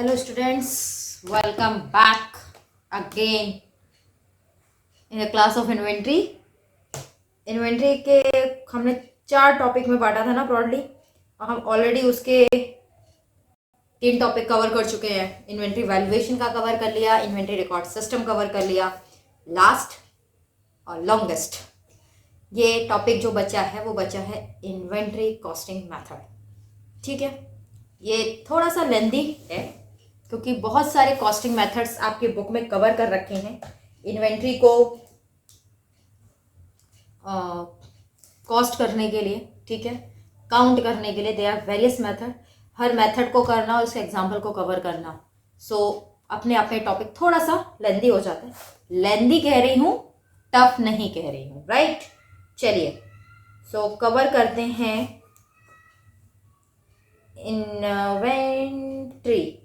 Hello students, welcome back again in the class of inventory. Inventory के हमने 4 topic में बांटा था ना ब्रॉडली, और हम ऑलरेडी उसके 3 टॉपिक कवर कर चुके हैं। इन्वेंट्री वैल्यूएशन का कवर कर लिया, इन्वेंट्री रिकॉर्ड सिस्टम कवर कर लिया, लास्ट और लॉन्गेस्ट ये टॉपिक जो बचा है वो बचा है इन्वेंट्री कॉस्टिंग मेथड। ठीक है, ये थोड़ा सा लेंदी है क्योंकि बहुत सारे कॉस्टिंग मेथड्स आपके बुक में कवर कर रखे हैं। इन्वेंट्री को कॉस्ट करने के लिए, ठीक है, काउंट करने के लिए दे आर वेरियस मेथड। हर मेथड को करना और उसके एग्जाम्पल को कवर करना, अपने आप में टॉपिक थोड़ा सा लेंदी हो जाता है। लेंदी कह रही हूँ, टफ नहीं कह रही हूँ, राइट। चलिए कवर करते हैं इन्वेंट्री।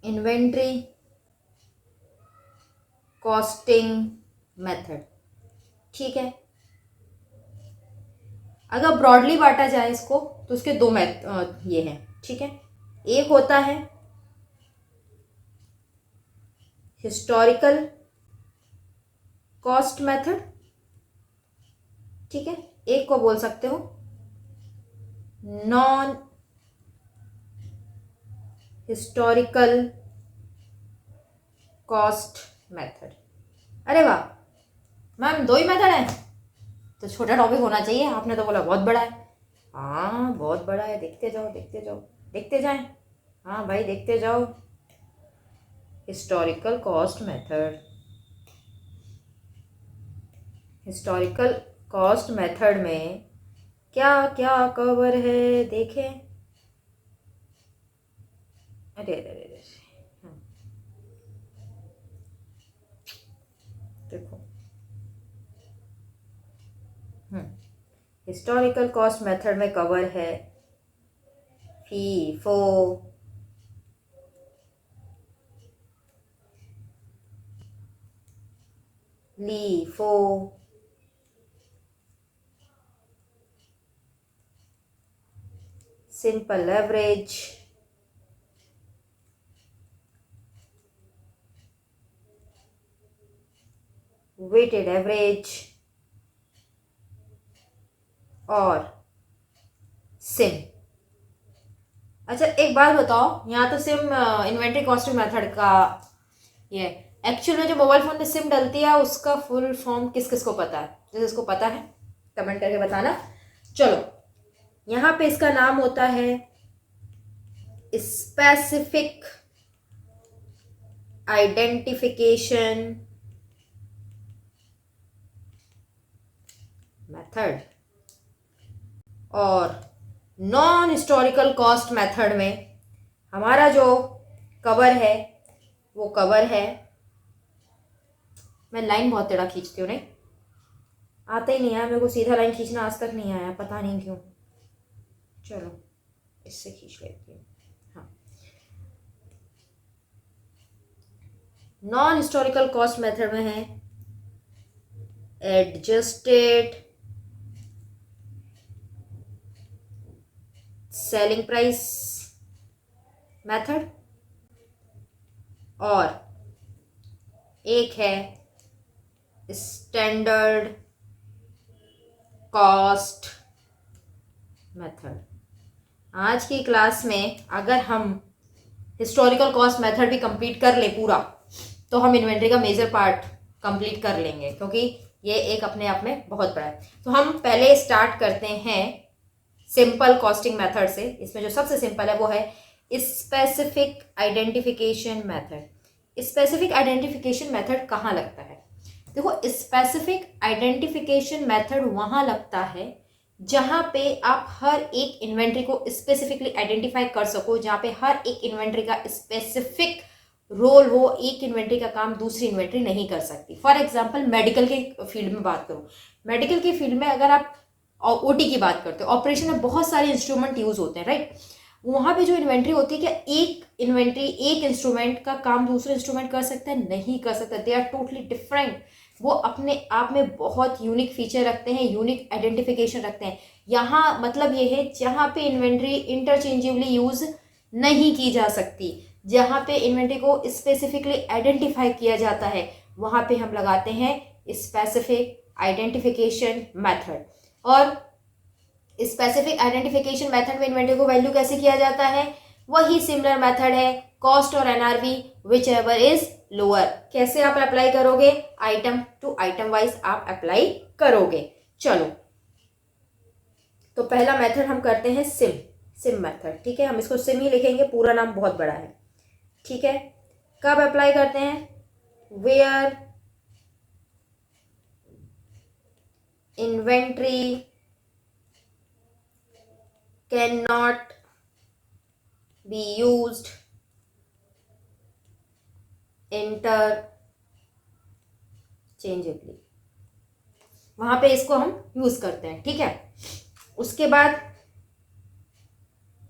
इन्वेंट्री कॉस्टिंग मेथड, ठीक है। अगर ब्रॉडली बांटा जाए इसको तो उसके 2 ये हैं, ठीक है। एक होता है हिस्टोरिकल कॉस्ट मेथड, ठीक है। एक को बोल सकते हो नॉन हिस्टोरिकल कॉस्ट मेथड। अरे वाह मैम, 2 ही मेथड है तो छोटा टॉपिक होना चाहिए। आपने तो बोला बहुत बड़ा है। हाँ बहुत बड़ा है, देखते जाओ देखते जाओ देखते जाएं। हाँ भाई देखते जाओ। Historical cost method, historical cost method में क्या क्या कवर है देखें। अरे अरे अरे, देखो हिस्टोरिकल कॉस्ट मेथड में कवर है FIFO, LIFO, simple average, weighted average और सिम। अच्छा एक बात बताओ, यहाँ तो सिम इन्वेंट्री कॉस्टिंग मेथड का ये एक्चुअल में जो मोबाइल फोन में सिम डलती है उसका फुल फॉर्म किस किस को पता है? जैसे इसको पता है कमेंट करके बताना। चलो यहाँ पे इसका नाम होता है स्पेसिफिक आइडेंटिफिकेशन मेथड, और नॉन हिस्टोरिकल कॉस्ट मेथड में हमारा जो कवर है वो कवर है, मैं लाइन बहुत टेढ़ा खींचती हूँ, नहीं आता ही नहीं है मेरे को, सीधा लाइन खींचना आज तक नहीं आया, पता नहीं क्यों। चलो इससे खींच लेती हूँ। हाँ, नॉन हिस्टोरिकल कॉस्ट मेथड में है एडजस्टेड सेलिंग प्राइस मेथड, और एक है स्टैंडर्ड कॉस्ट मेथड। आज की क्लास में अगर हम हिस्टोरिकल कॉस्ट मेथड भी कंप्लीट कर ले पूरा तो हम इन्वेंट्री का मेजर पार्ट कंप्लीट कर लेंगे, क्योंकि ये एक अपने आप में बहुत बड़ा है। तो हम पहले स्टार्ट करते हैं सिंपल कॉस्टिंग मेथड से। इसमें जो सबसे सिंपल है वो है specific identification method. Specific identification method कहाँ लगता है? देखो, स्पेसिफिक आइडेंटिफिकेशन मेथड वहां लगता है जहां पे आप हर एक इन्वेंट्री को स्पेसिफिकली आइडेंटिफाई कर सको, जहां पे हर एक इन्वेंट्री का स्पेसिफिक रोल हो, एक इन्वेंट्री का काम दूसरी इन्वेंट्री नहीं कर सकती। फॉर एग्जांपल मेडिकल के फील्ड में बात करूं, मेडिकल के फील्ड में अगर आप ओटी की बात करते हो, ऑपरेशन में बहुत सारे इंस्ट्रूमेंट यूज होते हैं, राइट। वहां पे जो इन्वेंट्री होती है, क्या एक इन्वेंट्री एक इंस्ट्रूमेंट का काम दूसरे इंस्ट्रूमेंट कर सकता है? नहीं कर सकता। They are totally different. वो अपने आप में बहुत यूनिक फीचर रखते हैं, यूनिक आइडेंटिफिकेशन रखते हैं। यहाँ मतलब ये है जहाँ पे इन्वेंट्री इंटरचेंजेबली यूज नहीं की जा सकती, जहाँ पे इन्वेंट्री को स्पेसिफिकली आइडेंटिफाई किया जाता है, वहाँ पे हम लगाते हैं स्पेसिफिक आइडेंटिफिकेशन मेथड। और स्पेसिफिक आइडेंटिफिकेशन मेथड में इन्वेंट्री को वैल्यू कैसे किया जाता है, वही सिमिलर मेथड है कॉस्ट और NRV which ever is lower. कैसे आप अप्लाई करोगे, आइटम टू आइटम वाइज आप अप्लाई करोगे। चलो तो पहला मेथड हम करते हैं सिम मेथड, ठीक है। हम इसको सिम ही लिखेंगे, पूरा नाम बहुत बड़ा है, ठीक है। कब अप्लाई करते हैं, where inventory can not be used interchangeably, वहां पे इसको हम यूज करते हैं, ठीक है। उसके बाद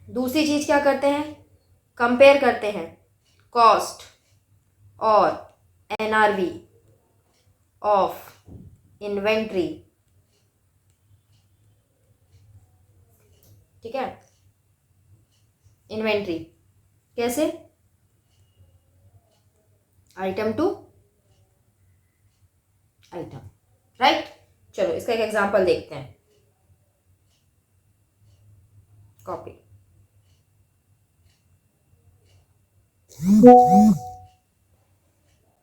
दूसरी चीज क्या करते हैं, कंपेयर करते हैं कॉस्ट और एनआरवी ऑफ इन्वेंट्री, ठीक है। इन्वेंट्री कैसे, आइटम टू आइटम, राइट। चलो इसका एक एग्जांपल देखते हैं, copy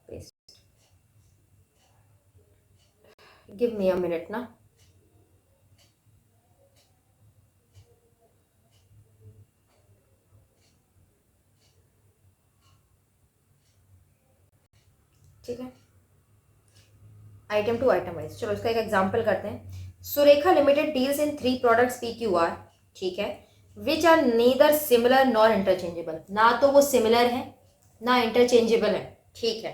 paste, give me a minute ना। ठीक है, आइटम टू आइटम वाइज। चलो इसका एक एग्जांपल करते हैं। Surekha limited deals in 3 products PQR, ठीक है, which are neither similar nor interchangeable, ना तो वो सिमिलर है ना इंटरचेंजेबल है, ठीक है।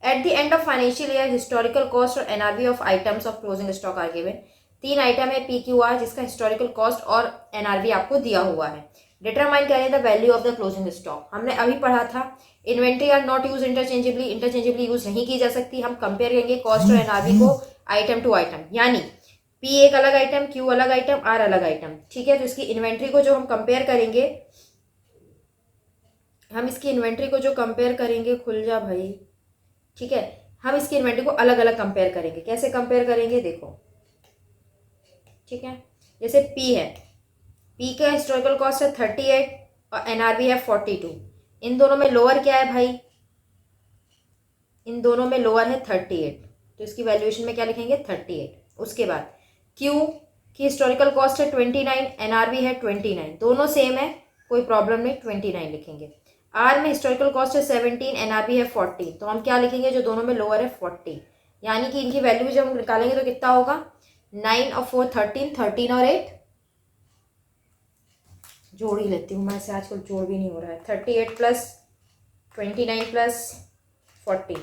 At the end of financial year historical cost और NRV of items of closing stock are given. 3 item है PQR जिसका हिस्टोरिकल कॉस्ट और एनआरवी आपको दिया हुआ है। डिटरमाइन करें the value of the closing stock. हमने अभी पढ़ा था inventory are not use interchangeably, interchangeably use नहीं की जा सकती। हम कंपेयर करेंगे कॉस्ट और एनआरवी को आइटम टू आइटम, यानी P एक अलग आइटम, Q अलग आइटम, R अलग आइटम, ठीक है। तो इसकी इन्वेंट्री को जो हम कंपेयर करेंगे, हम इसकी इन्वेंट्री को जो कंपेयर करेंगे, खुल जा भाई, ठीक है। हम इसकी इन्वेंट्री को अलग अलग कंपेयर करेंगे। कैसे कंपेयर करेंगे देखो, ठीक है। जैसे P है, P का हिस्टोरिकल कॉस्ट है 38 और एनआरवी है 42। इन दोनों में लोअर क्या है भाई, इन दोनों में लोअर है 38, तो इसकी वैल्यूएशन में क्या लिखेंगे 38। उसके बाद Q की हिस्टोरिकल कॉस्ट है 29, एनआरवी है 29, दोनों सेम है, कोई प्रॉब्लम नहीं, 29 लिखेंगे। R में हिस्टोरिकल कॉस्ट है 17, एनआरवी है 40, तो हम क्या लिखेंगे, जो दोनों में लोअर है 40, यानी कि इनकी वैल्यू जब हम निकालेंगे तो कितना होगा, 9 और 4 13, 13 और 8 जोड़ ही लेती हूँ मैं, से आजकल जोड़ भी नहीं हो रहा है। 38 प्लस 29 प्लस 40,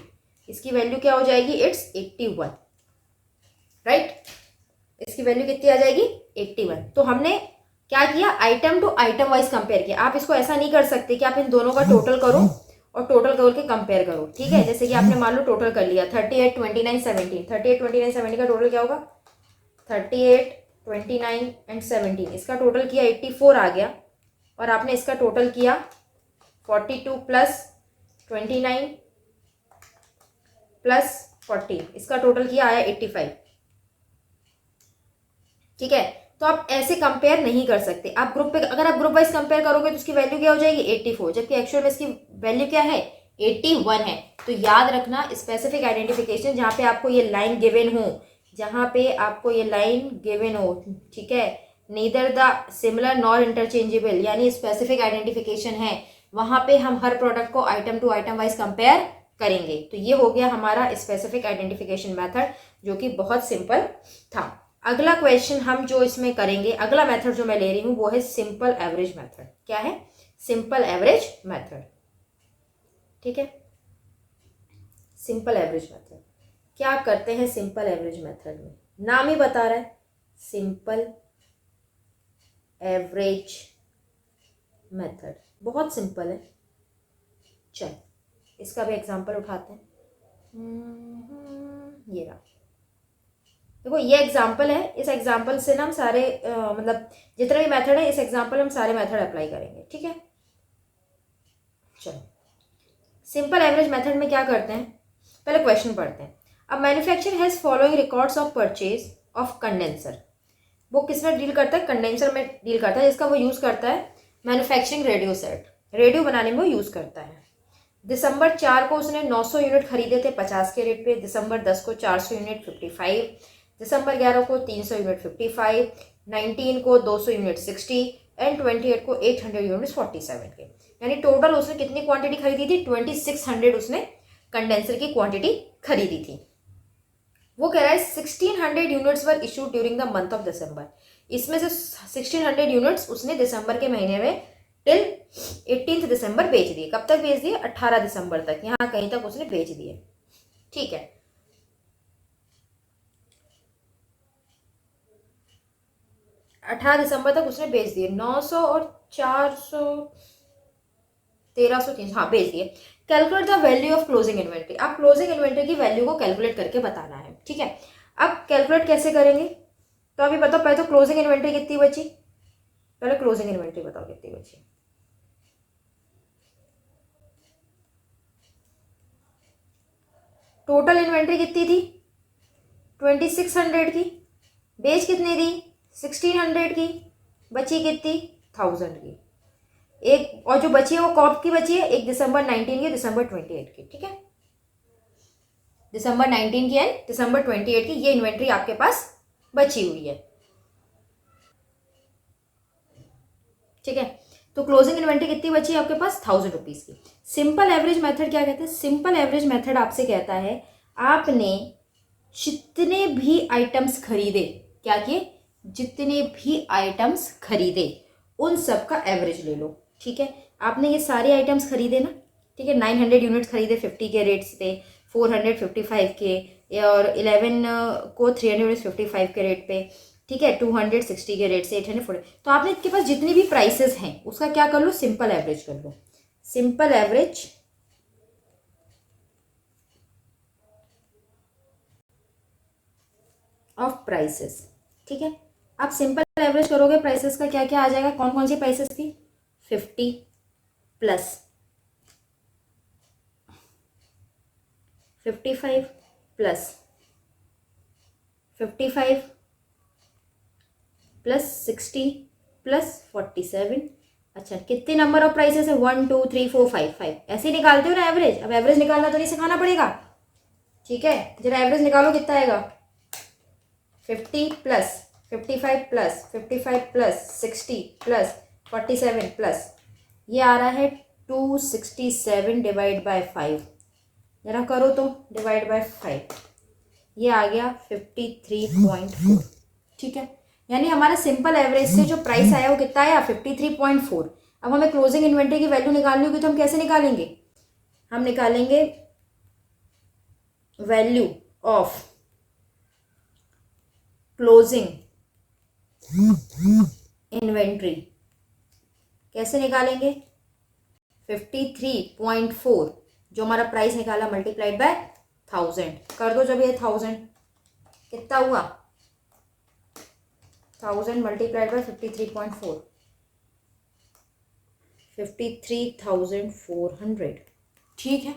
इसकी वैल्यू क्या हो जाएगी, इट्स 81, राइट। इसकी वैल्यू कितनी आ जाएगी, 81। तो हमने क्या किया, item to item wise compare किया। आप इसको ऐसा नहीं कर सकते कि आप इन दोनों का टोटल करो और टोटल करके कंपेयर करो, ठीक है। जैसे कि आपने मान लो टोटल कर लिया 38 29 17, 38 29 17 का टोटल क्या होगा, 38 29 एंड 17, इसका टोटल किया 84 आ गया, और आपने इसका टोटल किया 42 प्लस 29 प्लस 40, इसका टोटल किया आया 85, ठीक है। तो आप ऐसे कंपेयर नहीं कर सकते। आप ग्रुप पे, अगर आप ग्रुप वाइज कंपेयर करोगे तो उसकी वैल्यू क्या हो जाएगी 84, जबकि एक्चुअल में इसकी वैल्यू क्या है 81 है। तो याद रखना स्पेसिफिक आइडेंटिफिकेशन, जहाँ पे आपको ये लाइन गिवन हो, जहाँ पे आपको ये लाइन गिवन हो, ठीक है, neither the similar nor interchangeable, यानी स्पेसिफिक आइडेंटिफिकेशन है, वहां पे हम हर प्रोडक्ट को item to item wise compare करेंगे। तो ये हो गया हमारा स्पेसिफिक आइडेंटिफिकेशन मेथड, जो कि बहुत सिंपल था। अगला क्वेश्चन हम जो इसमें करेंगे, अगला मेथड जो मैं ले रही हूं वो है सिंपल एवरेज मेथड। क्या है, सिंपल एवरेज मेथड, ठीक है। सिंपल एवरेज मेथड क्या करते हैं, सिंपल एवरेज मेथड में नाम ही बता रहा है सिंपल एवरेज मेथड, बहुत सिंपल है। चल इसका भी एग्जांपल उठाते हैं। ये रहा, देखो ये एग्जाम्पल है, इस एग्जाम्पल से ना हम सारे मतलब जितने भी मेथड है इस एग्जाम्पल हम सारे मेथड अप्लाई करेंगे, ठीक है। चलो सिंपल एवरेज मेथड में क्या करते हैं, पहले क्वेश्चन पढ़ते हैं। अब manufacture has following records of purchase of condenser, वो किस में डील करता है, कंडेंसर में डील करता है, जिसका वो यूज़ करता है मैन्युफैक्चरिंग रेडियो सेट, रेडियो बनाने में वो यूज़ करता है। दिसंबर 4 को उसने 900 यूनिट खरीदे थे 50 के रेट पे, दिसंबर 10 को 400 यूनिट 55, दिसंबर 11 को 300 यूनिट 55, 19 को 200 यूनिट 60 एंड 28 को 800 यूनिट 47 के, यानी टोटल उसने कितनी क्वांटिटी खरीदी थी, 2600 उसने कंडेंसर की क्वांटिटी खरीदी थी। वो कह रहा है 1600 units were issued during the month of December, इसमें से 1600 यूनिट्स उसने दिसंबर के महीने में टिल 18 दिसंबर बेच दिए। कब तक बेच दिए, 18 दिसंबर तक, यहाँ कहीं तक उसने बेच दिए, ठीक है। 18 दिसंबर तक उसने बेच दिए, 900 और 400 1300 300, हाँ बेच दिए। Calculate the value of closing inventory, आप क्लोजिंग इन्वेंट्री की वैल्यू को कैलकुलेट करके बताना है, ठीक है। अब कैलकुलेट कैसे करेंगे, तो अभी बताओ, पहले तो क्लोजिंग इन्वेंट्री कितनी बची, पहले क्लोजिंग इन्वेंट्री बताओ कितनी बची। टोटल इन्वेंट्री कितनी थी 2600 की, बेच कितनी दी 1600 की, बची कितनी 1000 की, एक और जो बची है वो कब की बची है, एक दिसंबर 19 की, दिसंबर 28 की, ठीक है। दिसंबर 19 की एंड दिसंबर 28 की ये इन्वेंट्री आपके पास बची हुई है, ठीक है। तो क्लोजिंग इन्वेंट्री कितनी बची है आपके पास, 1000 रुपीज की। सिंपल एवरेज मेथड क्या कहते हैं, सिंपल एवरेज मेथड आपसे कहता है आपने जितने भी आइटम्स खरीदे, क्या किए, जितने भी आइटम्स खरीदे उन सब का एवरेज ले लो, ठीक है। आपने ये सारे आइटम्स खरीदे ना, ठीक है, 900 यूनिट्स खरीदे 50 के रेट्स पे, 455 के, और 11 को 355 के रेट पे, ठीक है, 260 के रेट से 840, तो आपने इसके पास जितनी भी प्राइसेस हैं उसका क्या कर लो, सिंपल एवरेज कर लो, सिंपल एवरेज ऑफ प्राइसेस, ठीक है। आप सिंपल एवरेज करोगे प्राइसेस का क्या क्या आ जाएगा, कौन कौन सी प्राइसेस थी, 50 प्लस 55 प्लस 55 प्लस 60 प्लस 47, अच्छा कितने नंबर ऑफ प्राइसेस है, 1 2 3 4 5 5, ऐसे ही निकालते हो ना एवरेज। अब एवरेज निकालना तो नहीं सिखाना पड़ेगा, ठीक है, जरा एवरेज निकालो कितना आएगा, 50 plus 55 plus 55 plus 60 plus 47 plus, ये आ रहा है 267 डिवाइड बाय 5, जरा करो तो डिवाइड बाय 5, ये आ गया 53.4, ठीक है। यानी हमारा सिंपल एवरेज से जो प्राइस आया वो कितना आया, 53.4। अब हमें क्लोजिंग इन्वेंट्री की वैल्यू निकालनी होगी तो हम कैसे निकालेंगे, हम निकालेंगे वैल्यू ऑफ क्लोजिंग इन्वेंट्री, कैसे निकालेंगे, 53.4 जो हमारा प्राइस निकाला मल्टीप्लाइड बाय 1000, कर दो जब ये 1000 कितना हुआ, 1000 मल्टीप्लाइड बाय 53.4, 53,400, ठीक है।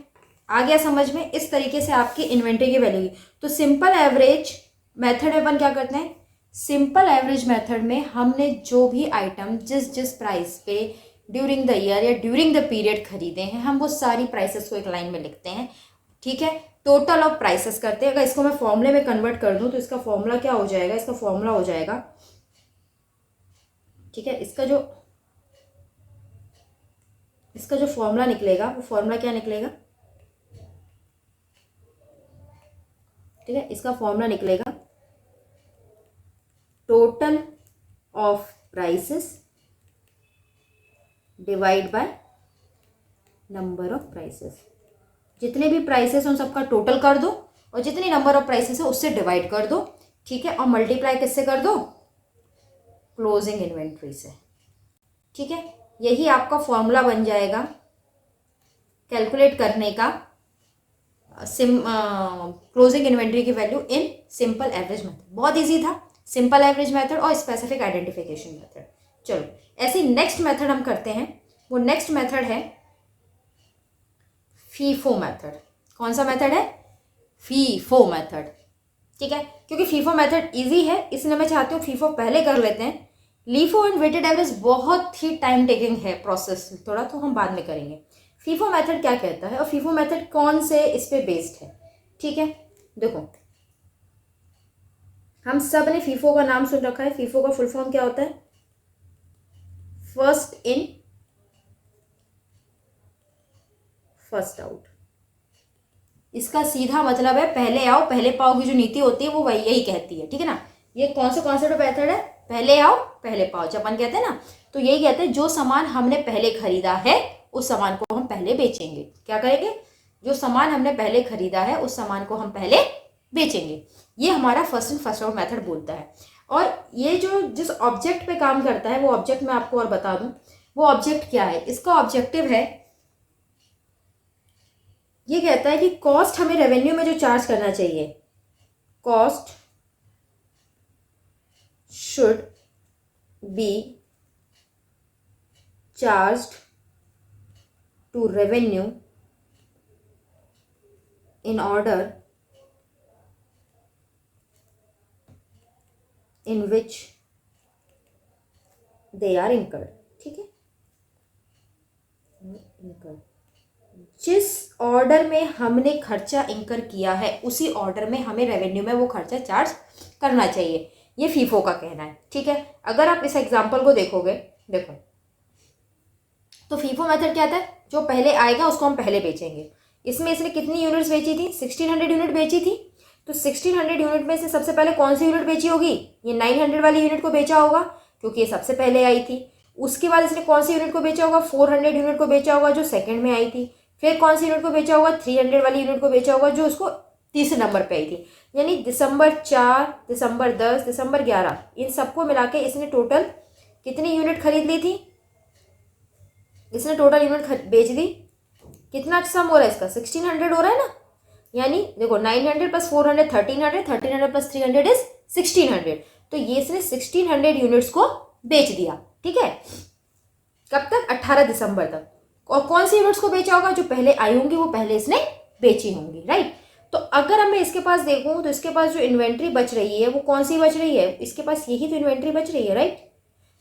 आ गया समझ में, इस तरीके से आपकी इन्वेंट्री की वैल्यू। तो सिंपल एवरेज मेथड में अपन क्या करते हैं, सिंपल एवरेज मेथड में हमने जो भी आइटम जिस जिस प्राइस पे ड्यूरिंग द ईयर या ड्यूरिंग द पीरियड खरीदे हैं हम वो सारी प्राइसेस को एक लाइन में लिखते हैं, ठीक है। टोटल ऑफ प्राइसेस करते हैं। अगर इसको मैं फॉर्मूले में कन्वर्ट कर दूं तो इसका फॉर्मूला क्या हो जाएगा, इसका फॉर्मूला हो जाएगा, ठीक है, इसका जो फॉर्मूला निकलेगा वो फॉर्मूला क्या निकलेगा, ठीक है, इसका फॉर्मूला निकलेगा total of prices divide by number of prices, जितने भी प्राइसेस उन सबका टोटल कर दो और जितनी नंबर ऑफ प्राइसेस है उससे डिवाइड कर दो, ठीक है, और मल्टीप्लाई किससे कर दो, क्लोजिंग इन्वेंट्री से, ठीक है। यही आपका फॉर्मूला बन जाएगा कैलकुलेट करने का क्लोजिंग इन्वेंट्री की value in simple average method. बहुत इजी था, सिंपल एवरेज मेथड और स्पेसिफिक आइडेंटिफिकेशन मेथड। चलो ऐसे नेक्स्ट मेथड हम करते हैं, वो नेक्स्ट मेथड है फीफो मेथड। कौन सा मेथड है? FIFO method. ठीक है, क्योंकि फीफो मेथड इजी है इसलिए मैं चाहती हूँ फीफो पहले कर लेते हैं। लीफो एंड वेटेड एवरेज बहुत ही टाइम टेकिंग है प्रोसेस थोड़ा, तो हम बाद में करेंगे। फीफो मेथड क्या कहता है और फीफो मेथड कौन से इस पे बेस्ड है? ठीक है, देखो हम सब ने फीफो का नाम सुन रखा है। फीफो का फुल फॉर्म क्या होता है? First in first out. इसका सीधा मतलब है पहले आओ पहले पाओ की जो नीति होती है वो वही यही कहती है। ठीक है ना, ये कौन सा कॉन्सेप्ट मेथड है? पहले आओ पहले पाओ, जब अपन कहते हैं ना, तो यही कहते हैं जो सामान हमने पहले खरीदा है उस सामान को हम पहले बेचेंगे। क्या करेंगे? जो सामान हमने पहले खरीदा है उस सामान को हम पहले बेचेंगे। ये हमारा first in first out method बोलता है। और ये जो जिस ऑब्जेक्ट पे काम करता है वो ऑब्जेक्ट मैं आपको और बता दूं, वो ऑब्जेक्ट क्या है? इसका ऑब्जेक्टिव है, ये कहता है कि कॉस्ट हमें रेवेन्यू में जो चार्ज करना चाहिए, cost should be charged to revenue in order in which they are incurred. ठीक है, जिस ऑर्डर में हमने खर्चा इंकर किया है उसी ऑर्डर में हमें रेवेन्यू में वो खर्चा चार्ज करना चाहिए, ये फीफो का कहना है। ठीक है, अगर आप इस एग्जांपल को देखोगे, देखो तो फीफो मेथड क्या था? जो पहले आएगा उसको हम पहले बेचेंगे। इसमें इसने कितनी यूनिट्स बेची थी? 1600 यूनिट बेची थी। तो 1600 यूनिट में से सबसे पहले कौन सी यूनिट बेची होगी? ये 900 वाली यूनिट को बेचा होगा क्योंकि ये सबसे पहले आई थी। उसके बाद इसने कौन सी यूनिट को बेचा होगा? 400 यूनिट को बेचा होगा जो सेकंड में आई थी। फिर कौन सी यूनिट को बेचा होगा? 300 वाली यूनिट को बेचा होगा जो उसको तीसरे नंबर पे आई थी। यानी दिसंबर 4, दिसंबर 10, दिसंबर 11, इन सबको मिला के इसने टोटल कितनी यूनिट खरीद ली थी? इसने टोटल यूनिट बेच दी। कितना सम हो रहा है इसका? 1600 हो रहा है ना। यानी देखो 900 प्लस 400 1300, 1300 प्लस 300 इज 1600। तो ये इसने 1600 यूनिट्स को बेच दिया। ठीक है, कब तक? 18 दिसंबर तक। और कौन सी यूनिट्स को बेचा होगा? जो पहले आई होंगी वो पहले इसने बेची होंगी। राइट, तो अगर मैं इसके पास देखूं तो इसके पास जो इन्वेंट्री बच रही है वो कौन सी बच रही है? इसके पास यही तो इन्वेंट्री बच रही है। राइट,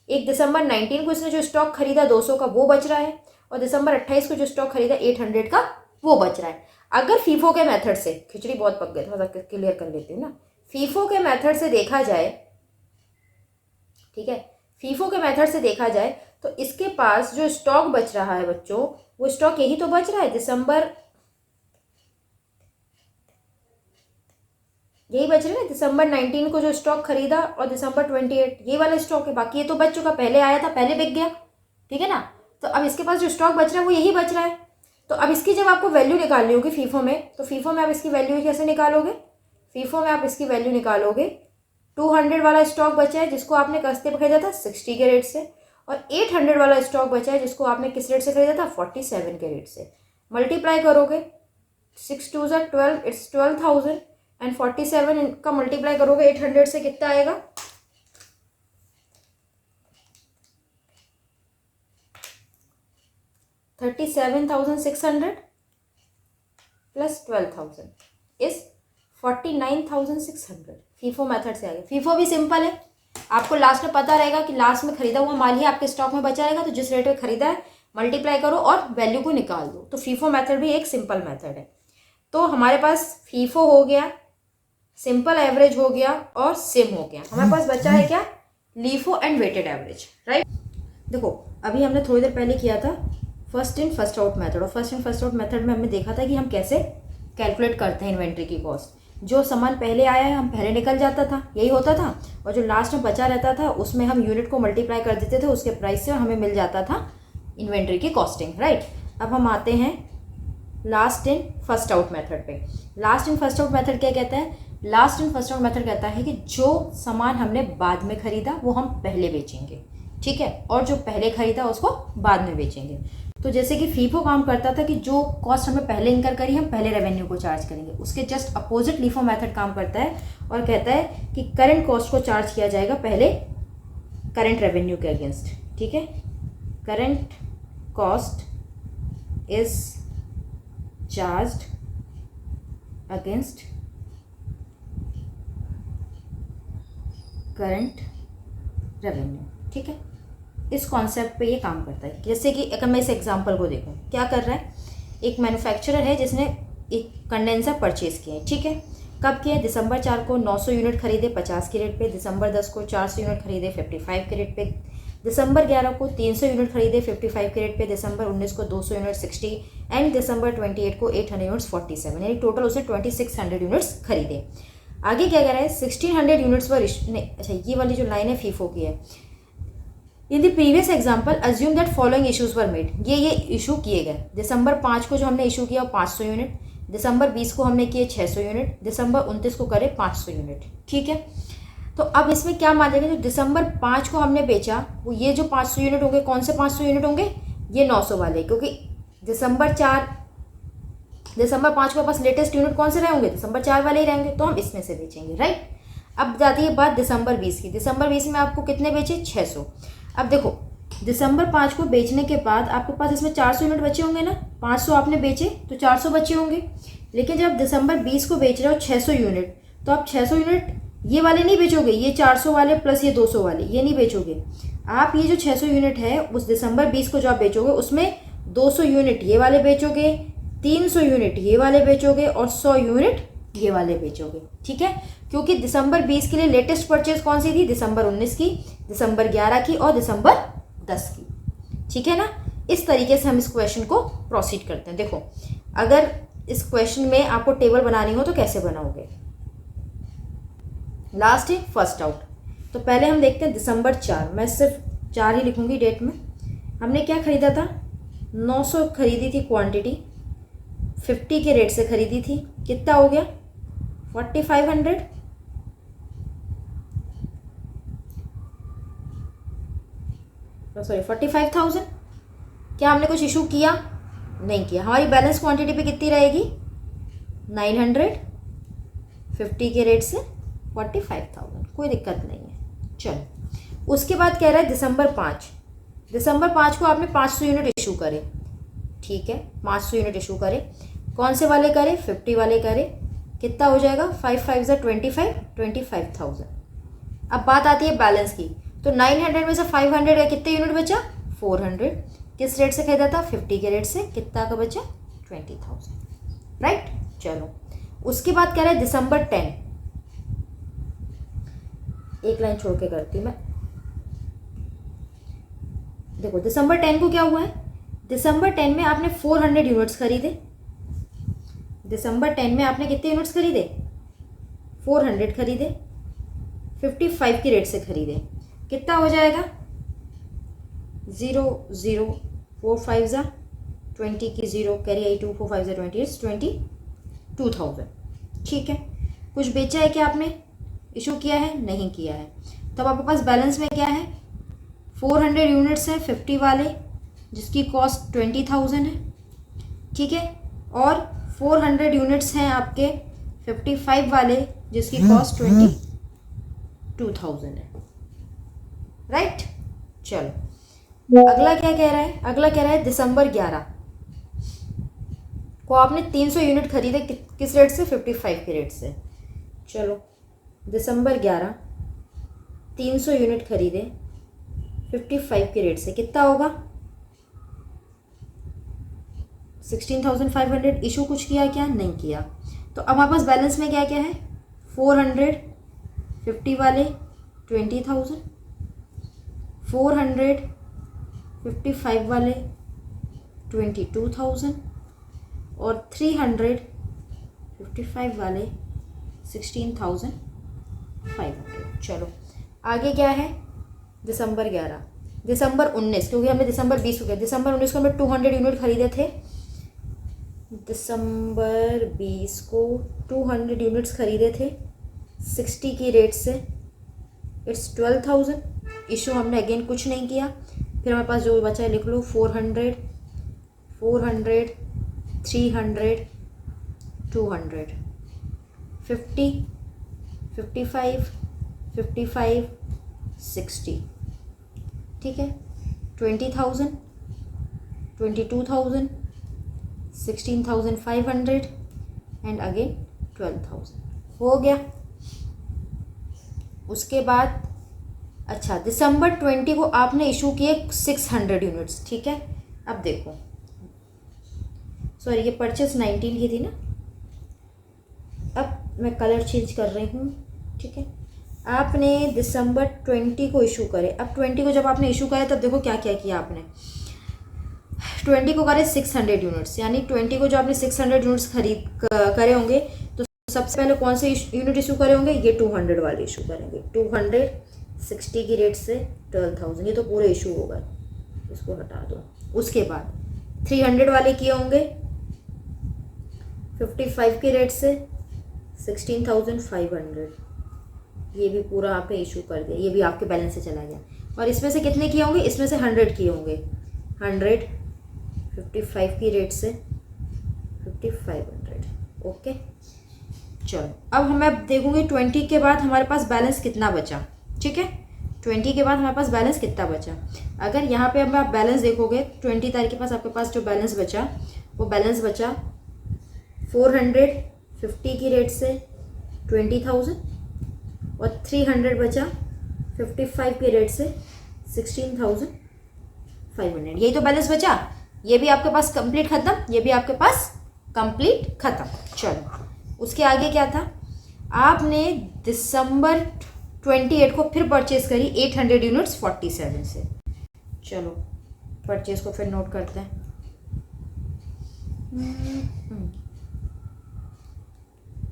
1 दिसंबर 19 को इसने जो स्टॉक खरीदा 200 का वो बच रहा है, और दिसंबर 28 को जो स्टॉक खरीदा 800 का वो बच रहा है। अगर फीफो के मेथड से, खिचड़ी बहुत पक गई, थोड़ा सा क्लियर कर लेती हूँ ना, फीफो के मेथड से देखा जाए, ठीक है, फीफो के मेथड से देखा जाए तो इसके पास जो स्टॉक बच रहा है बच्चों, वो स्टॉक यही तो बच रहा है, दिसंबर, यही बच रहा है ना, दिसंबर 19 को जो स्टॉक खरीदा और दिसंबर 28, ये वाला स्टॉक है। बाकी ये तो बच चुका, पहले आया था पहले बिक गया। ठीक है ना, तो अब इसके पास जो स्टॉक बच रहा है वो यही बच रहा है। तो अब इसकी जब आपको वैल्यू निकालनी होगी फीफो में, तो फीफो में आप इसकी वैल्यू कैसे निकालोगे? फीफो में आप इसकी वैल्यू निकालोगे, 200 वाला स्टॉक बचा है जिसको आपने कस्ते पर खरीदा था 60 के रेट से, और 800 वाला स्टॉक बचा है जिसको आपने किस रेट से खरीदा था? 47 के रेट से। मल्टीप्लाई करोगे, 6 2 12, इट्स 12,000, एंड 47 का मल्टीप्लाई करोगे 800 से, कितना आएगा? 37,600 प्लस 12,000 इज 49,600। फीफो मेथड से आ गया। फीफो भी सिंपल है, आपको लास्ट में पता रहेगा कि लास्ट में खरीदा हुआ माल ही आपके स्टॉक में बचा रहेगा, तो जिस रेट में खरीदा है मल्टीप्लाई करो और वैल्यू को निकाल दो। तो फीफो मेथड भी एक सिंपल मेथड है। तो हमारे पास फीफो हो गया, सिंपल एवरेज हो गया और सिम हो गया। हमारे पास बचा है क्या? LIFO and weighted average. Right, देखो अभी हमने थोड़ी देर पहले किया था first in first out method, और first in first out method में हमने देखा था कि हम कैसे कैलकुलेट करते हैं इन्वेंट्री की कॉस्ट। जो सामान पहले आया है हम पहले निकल जाता था, यही होता था, और जो लास्ट में बचा रहता था उसमें हम यूनिट को मल्टीप्लाई कर देते थे उसके प्राइस से, और हमें मिल जाता था इन्वेंट्री की कॉस्टिंग। राइट, अब हम आते हैं last in first out method पे। Last in first out method क्या कहता है? Last in first out method कहता है कि जो सामान हमने बाद में खरीदा वो हम पहले बेचेंगे। ठीक है, और जो पहले खरीदा उसको बाद में बेचेंगे। तो जैसे कि फीफो काम करता था कि जो कॉस्ट हमें पहले इनकर करी हम पहले रेवेन्यू को चार्ज करेंगे, उसके जस्ट अपोजिट लीफो मेथड काम करता है और कहता है कि करंट कॉस्ट को चार्ज किया जाएगा पहले करंट रेवेन्यू के अगेंस्ट। ठीक है, current cost is charged against current revenue. ठीक है, इस कॉन्सेप्ट पे ये काम करता है। जैसे कि अगर मैं इस एग्जांपल को देखूं, क्या कर रहा है, एक मैन्युफैक्चरर है जिसने एक कंडेंसर परचेज किया है। ठीक है, कब किया है, दिसंबर 4 को 900 यूनिट खरीदे 50 के रेट पे, दिसंबर 10 को 400 यूनिट खरीदे 55 के रेट पे, दिसंबर 11 को 300 यूनिट खरीदे 55 के रेट पे, दिसंबर 19 को 200 यूनिट 60 एंड दिसंबर 28 को 800 यूनिट्स 47, यानी टोटल उसने 2600 यूनिट्स खरीदे। आगे क्या कह रहा है, 1600 यूनिट्स पर नहीं, अच्छा ये वाली जो लाइन है फीफो की है। In the previous example assume that following issues were made, ये इशू किए गए। दिसंबर 5 को जो हमने इशू किया वो 500 यूनिट, दिसंबर 20 को हमने किए 600 यूनिट, दिसंबर 29 को करे 500 यूनिट। ठीक है, तो अब इसमें क्या मानेगा, जो दिसंबर 5 को हमने बेचा वो ये जो 500 यूनिट होंगे, कौन से 500 यूनिट होंगे, ये 900 वाले, क्योंकि दिसंबर 5 के पास लेटेस्ट यूनिट कौन से रहे होंगे, दिसंबर 4 वाले ही रहेंगे, तो हम इसमें से बेचेंगे। राइट, अब जाती है बात दिसंबर 20 की। दिसंबर 20 में आपको कितने बेचे, 600। अब देखो दिसंबर 5 को बेचने के बाद आपके पास इसमें 400 यूनिट बचे होंगे ना, 500 आपने बेचे तो 400 बचे होंगे। लेकिन जब दिसंबर 20 को बेच रहे हो 600 यूनिट, तो आप 600 यूनिट ये वाले नहीं बेचोगे, ये 400 वाले प्लस ये 200 वाले ये नहीं बेचोगे। आप ये जो 600 यूनिट है उस दिसंबर 20 को जो आप बेचोगे उसमें 200 यूनिट ये वाले बेचोगे, 300 यूनिट ये वाले बेचोगे और 100 यूनिट ये वाले बेचोगे। ठीक है, क्योंकि दिसंबर 20 के लिए लेटेस्ट परचेज कौन सी थी, दिसंबर 19 की, दिसंबर 11 की और दिसंबर 10 की। ठीक है ना, इस तरीके से हम इस क्वेश्चन को प्रोसीड करते हैं। देखो अगर इस क्वेश्चन में आपको टेबल बनानी हो तो कैसे बनाओगे, लास्ट है फर्स्ट आउट। तो पहले हम देखते हैं दिसंबर 4, मैं सिर्फ 4 ही लिखूंगी डेट में। हमने क्या खरीदा था, 900 खरीदी थी क्वांटिटी, 50 के रेट से खरीदी थी, कितना हो गया 4500, सॉरी 45,000। क्या हमने कुछ इशू किया, नहीं किया। हमारी बैलेंस क्वांटिटी पे कितनी रहेगी 900, 50 के रेट से 45,000, कोई दिक्कत नहीं है। चलो उसके बाद कह रहा है दिसंबर 5, दिसंबर 5 को आपने 500 यूनिट इशू करे। ठीक है, 500 यूनिट इशू करे, कौन से वाले करे, 50 वाले करे, कितना हो जाएगा 5 5 ज़ा 25, 25,000। अब बात आती है बैलेंस की, तो 900 में से 500 है, कितने यूनिट बचा 400, किस रेट से खरीदा था 50 के रेट से, कितना का बचा 20,000। राइट, चलो उसके बाद कह रहा है दिसंबर 10, एक लाइन छोड़ के करती हूँ मैं। देखो दिसंबर 10 को क्या हुआ है, दिसंबर 10 में आपने 400 यूनिट्स खरीदे। दिसंबर 10 में आपने कितने यूनिट्स खरीदे, 400 खरीदे, 55 की रेट से खरीदे, कितना हो जाएगा 0 0 4 5 ज़ा 20 की 0 कैरी आई 2 4 5 ज़ा 20 इट्स 22,000। ठीक है, कुछ बेचा है क्या आपने, इशू किया है, नहीं किया है। तब आपके पास बैलेंस में क्या है, 400 यूनिट्स है 50 वाले जिसकी कॉस्ट 20,000 है। ठीक है, और 400 यूनिट्स हैं आपके 55 वाले जिसकी कॉस्ट 22,000 है। राइट, चलो अगला क्या कह रहा है, अगला कह रहा है दिसंबर 11 को आपने 300 यूनिट खरीदे, किस रेट से 55 के रेट से। चलो दिसंबर 11 300 यूनिट खरीदे 55 के रेट से, कितना होगा 16,500। इशू कुछ किया क्या, नहीं किया। तो अब हमारे पास बैलेंस में क्या क्या है, 400 50 वाले 20,000, 400 55 वाले 22,000 और 300 55 वाले 16,500। चलो आगे क्या है, दिसंबर 11, दिसंबर 19, क्योंकि हमने दिसंबर 20 को किया, दिसंबर 19 को हमने 200 यूनिट खरीदे थे। दिसंबर 20 को 200 यूनिट्स खरीदे थे 60 की रेट से, इट्स 12,000। इशू हमने अगेन कुछ नहीं किया। फिर हमारे पास जो बचा है लिख लो, 400 400, 300, 200, 50, 55, 55, 60, ठीक है। 20,000, 22,000, 16,500 एंड अगेन 12,000 हो गया। उसके बाद अच्छा दिसंबर 20 को आपने इशू किए 600 यूनिट्स, ठीक है। अब देखो, सॉरी ये परचेस 19 की थी ना, अब मैं कलर चेंज कर रही हूँ, ठीक है। आपने दिसंबर 20 को इशू करे। अब 20 को जब आपने इशू करे तब देखो क्या क्या किया आपने। 20 को करे 600 यूनिट्स, यानी 20 को जो आपने 600 यूनिट्स करे होंगे तो सबसे पहले कौन से यूनिट इशू करे होंगे, ये 200 वाले इशू करेंगे। 260 की रेट से 12,000, ये तो पूरे इशू हो गए, इसको हटा दो। उसके बाद 300 वाले किए होंगे 55 की रेट से 16,500, ये भी पूरा आपने इशू कर दिया, ये भी आपके बैलेंस से चला गया। और इसमें से कितने किए होंगे, इसमें से 100 किए होंगे। 100 55 की रेट से 5,500, ओके। चलो अब हमें देखूंगी 20 के बाद हमारे पास बैलेंस कितना बचा, ठीक है। 20 के बाद हमारे पास बैलेंस कितना बचा। अगर यहाँ पे अब आप बैलेंस देखोगे 20 तारीख के पास आपके पास जो बैलेंस बचा वो बैलेंस बचा 450 की रेट से 20,000 और 300 बचा 55 की रेट से 16,500, यही तो बैलेंस बचा। ये भी आपके पास कंप्लीट खत्म, ये भी आपके पास कंप्लीट खत्म। चलो उसके आगे क्या था, आपने दिसंबर 28 को फिर परचेज करी 800 यूनिट्स 47 से। चलो परचेज को फिर नोट करते हैं।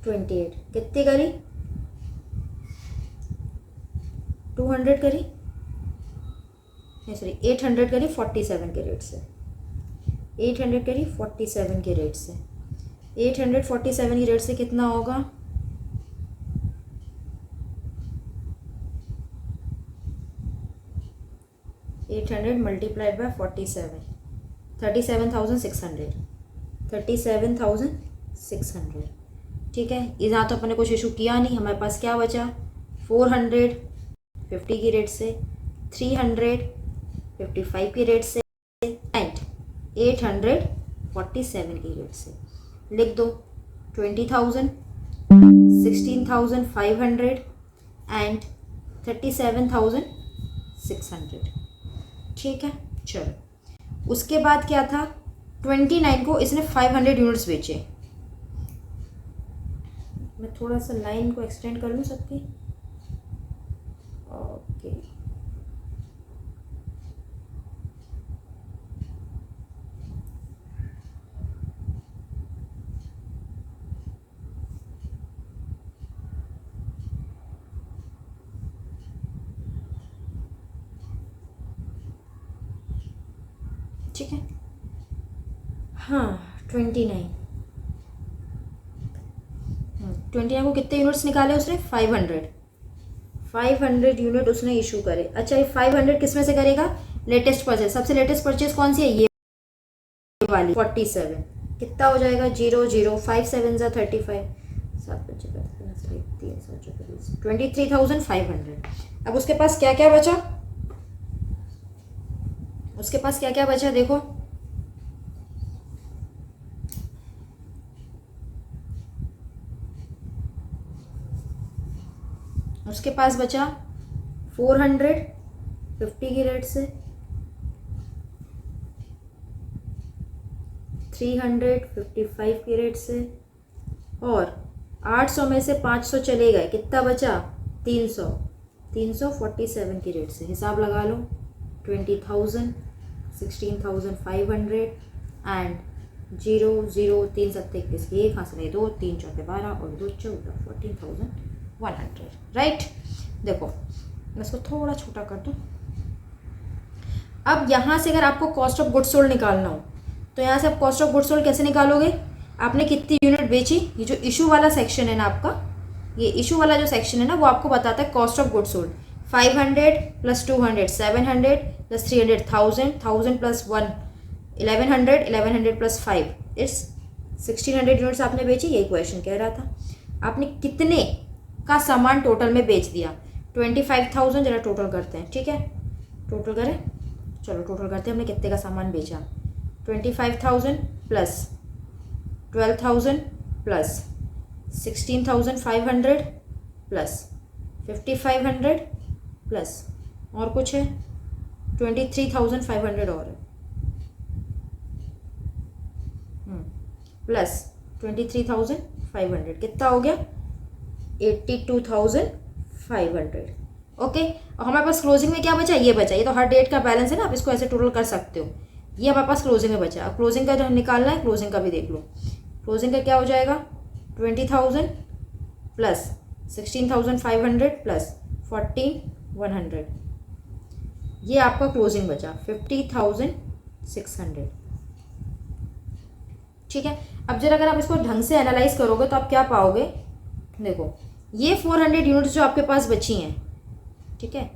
28 कितनी करी, 200 करी, नहीं सॉरी 800 करी 47 के रेट से। 800 करी 47 के रेट से। 847 की रेट से कितना होगा, एट हंड्रेड मल्टीप्लाइड बाय 47, 37,600, 37,600, ठीक है। यहाँ तो अपने कुछ इशू किया नहीं, हमारे पास क्या बचा 450 की रेट से, 355 की रेट से एंड 847 की रेट से। लिख दो 20,000, 16,500 एंड 37,600, ठीक है। चलो उसके बाद क्या था, 29 को इसने 500 यूनिट्स बेचे। मैं थोड़ा सा लाइन को एक्सटेंड कर लूँ सबकी, ओके। ठीक है, हाँ 29 को कितने यूनिट्स निकाले उसने, 500 यूनिट उसने इशू करे। अच्छा ये 500 किस में से करेगा, लेटेस्ट परचेज। सबसे लेटेस्ट परचेज कौन सी है, ये वाली 47। कितना हो जाएगा, 0 0 5 7 जा 35, 7 बचे 23,500। अब उसके पास क्या क्या बचा, उसके पास क्या क्या बचा देखो, उसके पास बचा 450 की रेट से, 355 की रेट से, और 800 में से 500 चले गए, कितना बचा 347 की रेट से। हिसाब लगा लो, 20,000, 16,500 एंड 0 0 3 7 21, एक हाथ से 2 3 4 12 और 2 14, 14,100, राइट। देखो मैं इसको थोड़ा छोटा कर दूँ। अब यहाँ से अगर आपको कॉस्ट ऑफ गुड्स सोल्ड निकालना हो तो यहाँ से आप कॉस्ट ऑफ गुड्स सोल्ड कैसे निकालोगे, आपने कितनी यूनिट बेची, ये जो इशू वाला सेक्शन है ना आपका, ये इशू वाला जो सेक्शन है ना वो आपको बताता है cost of goods sold. 500 + 200 700 + 300 1000 1000 + 1 1100 plus 5 it's 1600 units आपने बेची, यही क्वेश्चन कह रहा था। आपने कितने का सामान टोटल में बेच दिया? 25,000। जरा टोटल करते हैं, ठीक है, टोटल करें, चलो टोटल करते हैं हमने कितने का सामान बेचा। 25,000 प्लस 12,000 प्लस 16,500 प्लस 5,500 प्लस और कुछ है 23,500 और है, प्लस 23,500 कितना हो गया? 82,500। ओके, और हमारे पास क्लोजिंग में क्या बचा? ये बचा, ये तो हर डेट का बैलेंस है ना, आप इसको ऐसे टोटल कर सकते हो। ये हमारे पास क्लोजिंग में बचा। अब क्लोजिंग का जो निकालना है, क्लोजिंग का भी देख लो। क्लोजिंग का क्या हो जाएगा? 20,000 प्लस 16,500 प्लस 14,100, ये आपका क्लोजिंग बचा 50,600। ठीक है, अब जरा अगर आप इसको ढंग से एनालाइज करोगे तो आप क्या पाओगे? देखो, ये 400 यूनिट्स जो आपके पास बची हैं, ठीक है,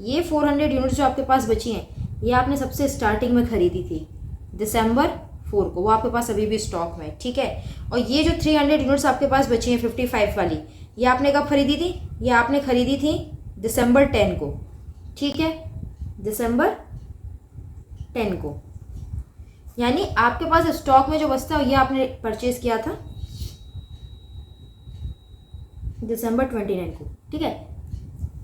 ये 400 यूनिट्स जो आपके पास बची हैं, ये आपने सबसे स्टार्टिंग में खरीदी थी दिसंबर 4 को, वो आपके पास अभी भी स्टॉक में, ठीक है। और ये जो 300 यूनिट्स आपके पास बची हैं 55 वाली, ये आपने कब खरीदी थी? ये आपने खरीदी थी दिसंबर 10 को, ठीक है, दिसंबर 10 को। यानी आपके पास स्टॉक में जो बचता है ये आपने परचेज किया था दिसंबर 29 को, ठीक है।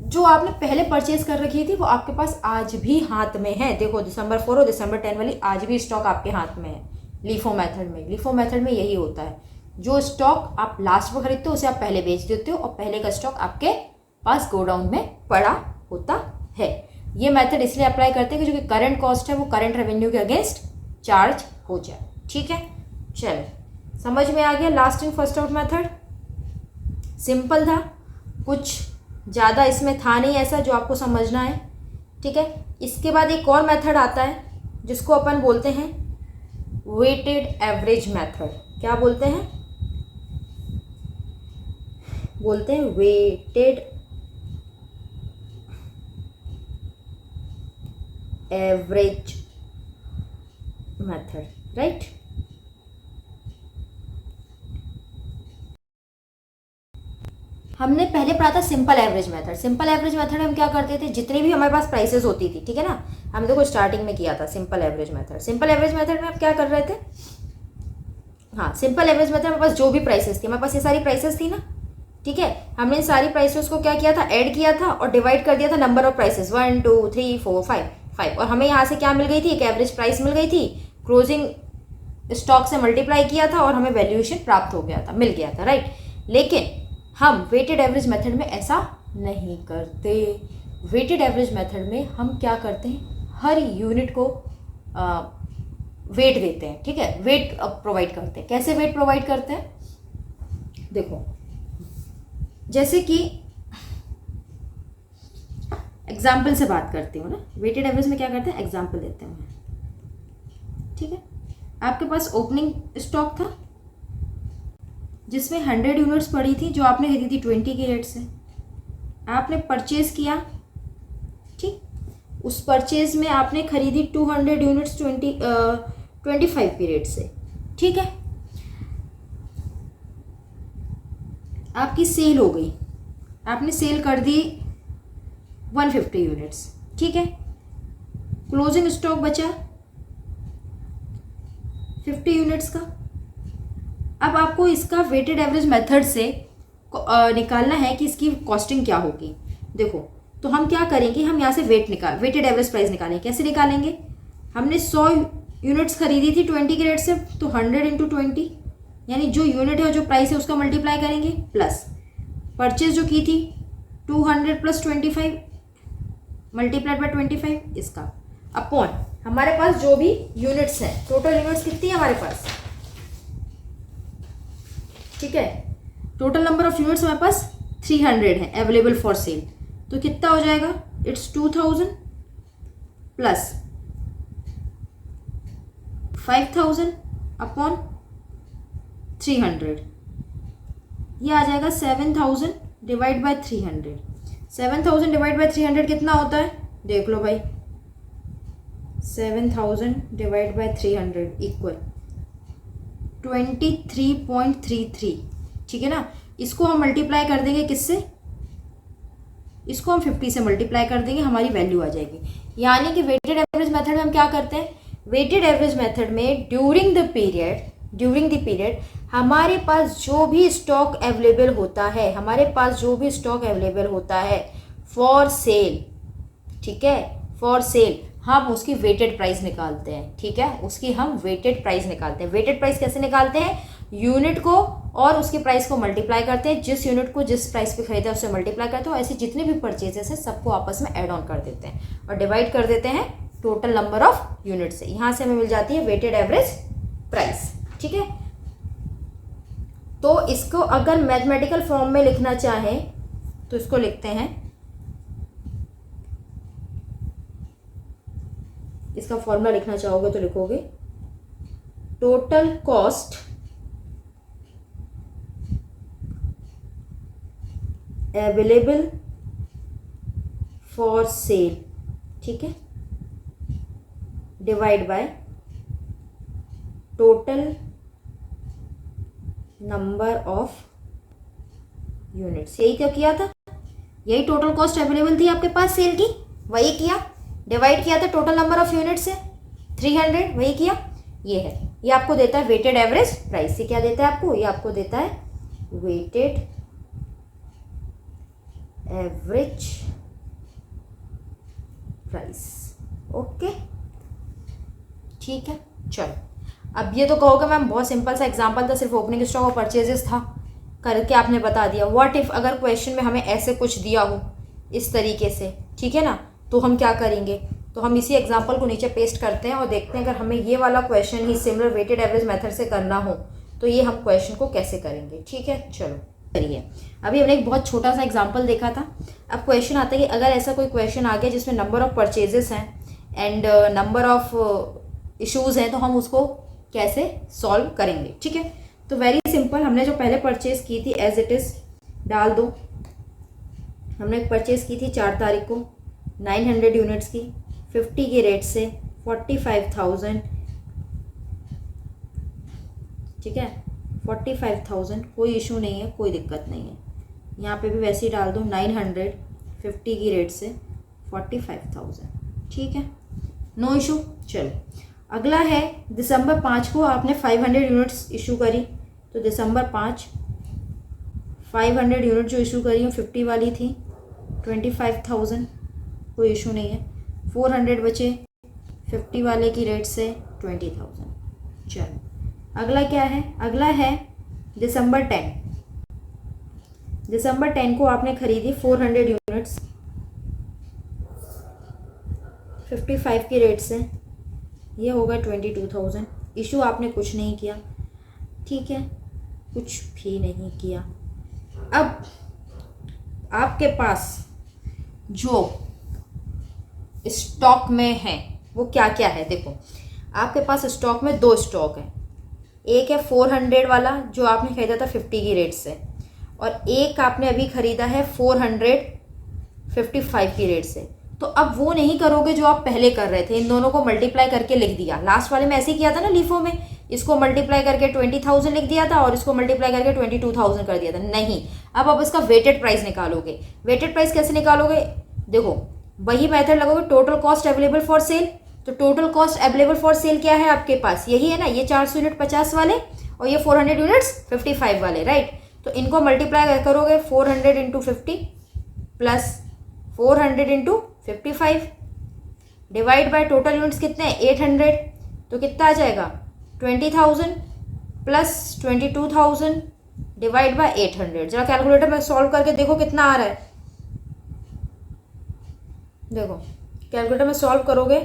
जो आपने पहले परचेज कर रखी थी वो आपके पास आज भी हाथ में है। देखो, दिसंबर 4 और दिसंबर 10 वाली आज भी स्टॉक आपके हाथ में है। लीफो मेथड में, लीफो मेथड में यही होता है, जो स्टॉक आप लास्ट में खरीदते हो उसे आप पहले बेच देते हो और पहले का स्टॉक आपके पास गोडाउन में पड़ा होता है। ये मेथड इसलिए अप्लाई करते हैं कि जो कि करंट कॉस्ट है वो करंट रेवेन्यू के अगेंस्ट चार्ज हो जाए, ठीक है। चलो, समझ में आ गया last in first out method? Simple था, कुछ ज़्यादा इसमें था नहीं ऐसा जो आपको समझना है, ठीक है। इसके बाद एक और मेथड आता है जिसको अपन बोलते हैं वेटेड एवरेज मेथड। क्या बोलते हैं? बोलते हैं वेटेड एवरेज मेथड, राइट। हमने पहले पढ़ा था simple average method. Simple average method हम क्या करते थे? जितनी भी हमारे पास प्राइसेस होती थी, ठीक है ना, हमने देखो स्टार्टिंग में किया था simple average method. Simple average method में आप क्या कर रहे थे? हाँ, सिंपल एवरेज मेथड हमारे पास जो भी प्राइसेस थी, हमारे पास ये सारी प्राइसेस थी ना, ठीक है, हमने इन सारी प्राइसेस को क्या किया था? ऐड किया था और डिवाइड कर दिया था नंबर ऑफ प्राइसेस 1 2 3 4 5 और हमें यहाँ से क्या मिल गई थी? एक एवरेज प्राइस मिल गई थी। क्लोजिंग स्टॉक से मल्टीप्लाई किया था और हमें वैल्यूएशन प्राप्त हो गया था, मिल गया था, राइट। लेकिन हम वेटेड एवरेज मेथड में ऐसा नहीं करते। वेटेड एवरेज मेथड में हम क्या करते हैं? हर यूनिट को वेट देते हैं, ठीक है, वेट प्रोवाइड करते हैं। कैसे वेट प्रोवाइड करते हैं? देखो, जैसे कि एग्जाम्पल से बात करती हूँ ना, वेटेड एवरेज में क्या करते हैं? एग्जाम्पल देते हैं, ठीक है। आपके पास ओपनिंग स्टॉक था जिसमें 100 यूनिट्स पड़ी थी जो आपने खरीदी थी 20 के रेट से। आपने परचेज किया, ठीक, उस परचेज में आपने खरीदी 200 यूनिट्स 25 के रेट से, ठीक है। आपकी सेल हो गई, आपने सेल कर दी 150 यूनिट्स, ठीक है। क्लोजिंग स्टॉक बचा 50 यूनिट्स का। अब आपको इसका वेटेड एवरेज मेथड से निकालना है कि इसकी कॉस्टिंग क्या होगी। देखो, तो हम क्या करेंगे? हम यहाँ से वेटेड एवरेज प्राइस निकालेंगे। कैसे निकालेंगे? हमने 100 यूनिट्स खरीदी थी 20 के रेट से, तो 100 इंटू 20, यानी जो यूनिट है, जो प्राइस है, उसका मल्टीप्लाई करेंगे, प्लस परचेज जो की थी 200 प्लस 25 मल्टीप्लाइड बाय 25, इसका अपॉन हमारे पास जो भी यूनिट्स हैं। टोटल यूनिट्स कितनी है हमारे पास? ठीक है, टोटल नंबर ऑफ यूनिट्स हमारे पास 300 है अवेलेबल फॉर सेल। तो कितना हो जाएगा? इट्स 2000 प्लस 5000 अपॉन 300, ये आ जाएगा 7000 डिवाइड बाय 300। 7000 डिवाइड बाय 300 कितना होता है? देख लो भाई, 7,000 डिवाइड बाय 300 इक्वल 23.33। ठीक है ना। इसको हम मल्टीप्लाई कर देंगे किससे, इसको हम 50 से मल्टीप्लाई कर देंगे, हमारी वैल्यू आ जाएगी। यानी कि वेटेड एवरेज मेथड में हम क्या करते हैं, वेटेड एवरेज मेथड में ड्यूरिंग द पीरियड हमारे पास जो भी स्टॉक अवेलेबल होता है, फॉर सेल, ठीक है, फॉर सेल हम उसकी वेटेड प्राइस निकालते हैं। ठीक है, उसकी हम वेटेड प्राइस निकालते हैं। वेटेड प्राइस कैसे निकालते हैं, यूनिट को और उसकी प्राइस को मल्टीप्लाई करते हैं, जिस यूनिट को जिस प्राइस पे खरीदा उससे मल्टीप्लाई करते हैं, ऐसे जितने भी परचेजेस हैं सबको आपस में ऐड ऑन कर देते हैं और डिवाइड कर देते हैं टोटल नंबर ऑफ यूनिट से। यहाँ से हमें मिल जाती है वेटेड एवरेज प्राइस। ठीक है, तो इसको अगर मैथमेटिकल फॉर्म में लिखना चाहें तो इसको लिखते हैं, इसका फॉर्मूला लिखना चाहोगे तो लिखोगे total cost available for cell, ठीक है, divide by total number of units. यही क्या किया था, यही टोटल कॉस्ट अवेलेबल थी आपके पास सेल की, वही किया, डिवाइड किया था टोटल नंबर ऑफ यूनिट से 300, वही किया। ये है, ये आपको देता है वेटेड एवरेज प्राइस। ये क्या देता है आपको, ये आपको देता है वेटेड एवरेज प्राइस। ओके, ठीक है। चलो, अब ये तो कहोगे मैम बहुत सिंपल सा एग्जांपल था, सिर्फ ओपनिंग स्टॉक और परचेजेस था, करके आपने बता दिया। व्हाट इफ अगर क्वेश्चन में हमें ऐसे कुछ दिया हो इस तरीके से, ठीक है ना, तो हम क्या करेंगे, तो हम इसी एग्जांपल को नीचे पेस्ट करते हैं और देखते हैं अगर हमें ये वाला क्वेश्चन ही सिमिलर वेटेड एवरेज मेथड से करना हो तो ये हम क्वेश्चन को कैसे करेंगे। ठीक है, चलो करिए। अभी हमने एक बहुत छोटा सा एग्जांपल देखा था। अब क्वेश्चन आता है कि अगर ऐसा कोई क्वेश्चन आ गया जिसमें नंबर ऑफ परचेजेस हैं एंड नंबर ऑफ इशूज़ हैं, तो हम उसको कैसे सॉल्व करेंगे। ठीक है, तो वेरी सिंपल, हमने जो पहले परचेज की थी एज इट इज़ डाल दो। हमने परचेज की थी 4 तारीख को 900 यूनिट्स की 50 के रेट से 45,000। ठीक है, 45,000, कोई इशू नहीं है, कोई दिक्कत नहीं है। यहाँ पे भी वैसे ही डाल दो 900 50 की रेट से 45,000। ठीक है, नो इशू। चलो, अगला है दिसंबर 5 को आपने 500 यूनिट्स इशू करी, तो दिसंबर 5 500 यूनिट जो इशू करी वो 50 वाली थी, 25,000, कोई इशू नहीं है। 400 बचे 50 वाले की रेट से 20,000। चलो, अगला क्या है, अगला है दिसंबर 10। दिसंबर 10 को आपने खरीदी 400 यूनिट्स 55 की रेट से, ये होगा 22,000। इशू आपने कुछ नहीं किया, ठीक है, कुछ भी नहीं किया। अब आपके पास जो स्टॉक में है वो क्या क्या है, देखो आपके पास स्टॉक में 2 स्टॉक है। एक है 400 वाला जो आपने खरीदा था 50 की रेट से, और एक आपने अभी खरीदा है 455 की रेट से। तो अब वो नहीं करोगे जो आप पहले कर रहे थे, इन दोनों को मल्टीप्लाई करके लिख दिया। लास्ट वाले में ऐसे ही किया था ना, लीफो में इसको मल्टीप्लाई करके 20,000 लिख दिया था और इसको मल्टीप्लाई करके 22,000 कर दिया था। नहीं, अब आप इसका वेटेड प्राइस निकालोगे। वेटेड प्राइस कैसे निकालोगे, देखो वही मेथड लगोगे, total cost available for sale. तो total cost available for sale क्या है आपके पास, यही है ना, ये 400 यूनिट 50 वाले और ये 400 यूनिट्स 55 वाले, राइट। तो इनको मल्टीप्लाई करोगे 400 into 50 plus 400 into 55 divide by total units कितने हैं 800, तो कितना आ जाएगा 20,000 प्लस 22,000 डिवाइड बाय 800। जरा कैलकुलेटर में सॉल्व करके देखो कितना आ रहा है। देखो कैलकुलेटर में सॉल्व करोगे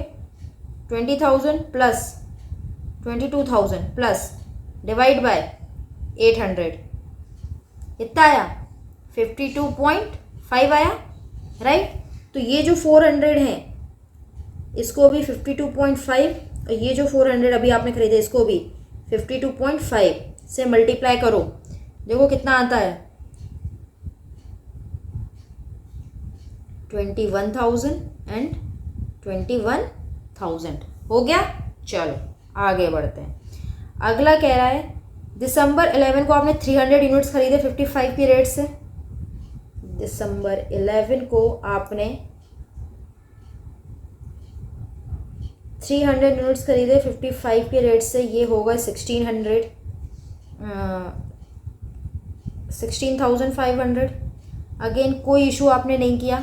20,000 प्लस 22,000 प्लस डिवाइड बाय 800, कितना आया 52.5 आया, राइट। तो ये जो 400 है इसको भी 52.5 और ये जो 400 अभी आपने खरीदे इसको भी 52.5 से मल्टीप्लाई करो, देखो कितना आता है 21,000 एंड 21,000। हो गया। चलो आगे बढ़ते हैं। अगला कह रहा है दिसंबर 11 को आपने 300 यूनिट्स खरीदे 55 की रेट से। दिसंबर 11 को आपने 300 यूनिट्स खरीदे 55 के रेट से, ये होगा 16,500। अगेन कोई इशू आपने नहीं किया।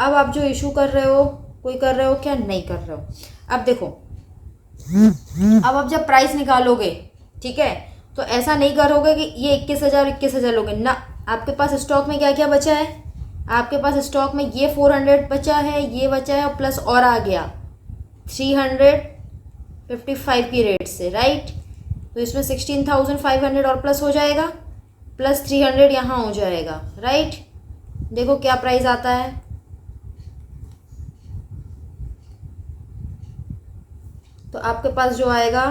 अब आप जो इशू कर रहे हो, कोई कर रहे हो क्या? नहीं कर रहे हो। अब देखो, अब आप जब प्राइस निकालोगे, ठीक है, तो ऐसा नहीं करोगे कि ये 21,000 लोगे ना। आपके पास स्टॉक में क्या क्या बचा है? आपके पास स्टॉक में ये 400 बचा है, ये बचा है, और प्लस और आ गया 355 की रेट से, राइट। तो इसमें 16,500 और प्लस हो जाएगा, प्लस 300 यहाँ हो जाएगा, राइट। देखो क्या प्राइस आता है। तो आपके पास जो आएगा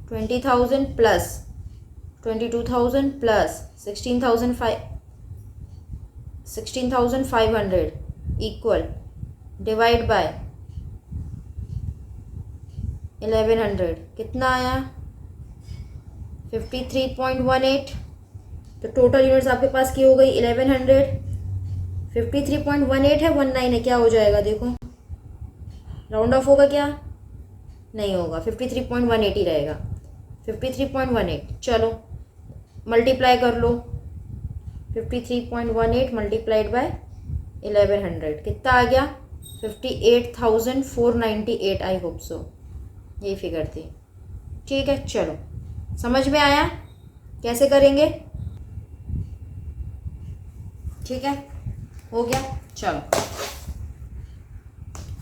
20,000 plus 22,000 plus 16,500 equal divide by 1100 कितना आया? 53.18। तो टोटल यूनिट्स आपके पास की हो गई 1100। 53.18 है, 19 है, क्या हो जाएगा? देखो राउंड ऑफ होगा क्या? नहीं होगा, 53.18 ही रहेगा। 53.18 चलो मल्टीप्लाई कर लो। 53.18 मल्टीप्लाइड बाय 1100 कितना आ गया? 58,498। आई होप सो यही फिगर थी। ठीक है, चलो समझ में आया कैसे करेंगे? ठीक है, हो गया। चलो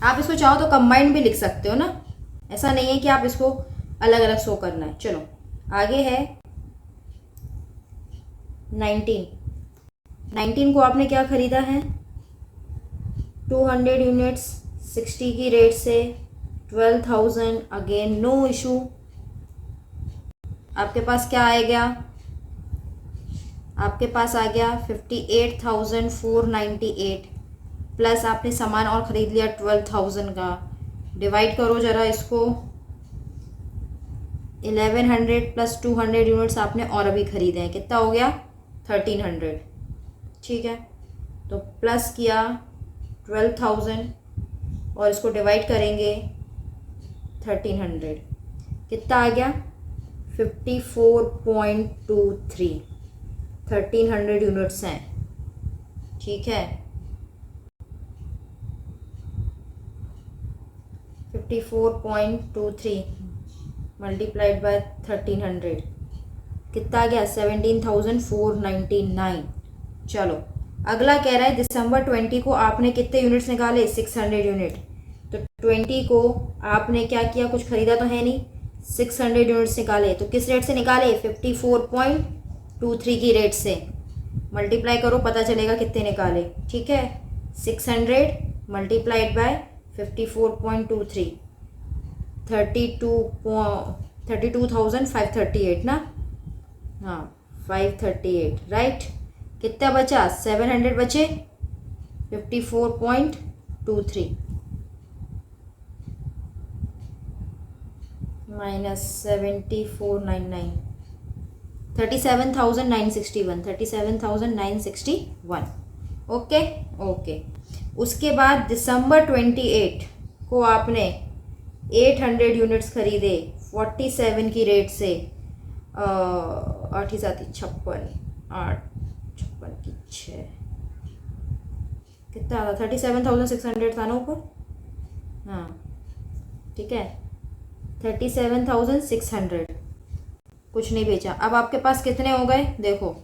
आप इसको चाहो तो कंबाइंड भी लिख सकते हो ना, ऐसा नहीं है कि आप इसको अलग अलग शो करना है। चलो आगे है 19 को आपने क्या खरीदा है? 200 यूनिट्स 60 की रेट से 12,000। Again no issue. आपके पास क्या आएगा? आपके पास आ गया 58,498 प्लस आपने सामान और ख़रीद लिया 12,000 का। डिवाइड करो ज़रा इसको। 1100 प्लस 200 यूनिट्स आपने और अभी ख़रीदे हैं, कितना हो गया? 1300। ठीक है, तो प्लस किया 12,000 और इसको डिवाइड करेंगे 1300, कितना आ गया? 54.23। 1300 यूनिट्स हैं, ठीक है। 54.23 मल्टीप्लाइड बाय 1300 कितना आ गया? 17,499। चलो अगला कह रहा है दिसंबर 20 को आपने कितने यूनिट्स निकाले? 600 यूनिट। तो 20 को आपने क्या किया? कुछ खरीदा तो है नहीं, 600 यूनिट्स निकाले। तो किस रेट से निकाले? 54.23 की रेट से। मल्टीप्लाई करो, पता चलेगा कितने निकाले। ठीक है, 600 मल्टीप्लाइड बाय 54.23 32,538 ना। हाँ 538, राइट। कितना बचा? 700 बचे। 54.23 माइनस 7499 37,961 37,961। Okay okay. उसके बाद दिसंबर 28 को आपने 800 यूनिट्स खरीदे 47 की रेट से। 8 7 56, 8 56 की 6 कितना था? 37,600 था ना ऊपर। हाँ ठीक है, 37,600 कुछ नहीं बेचा। अब आपके पास कितने हो गए? देखो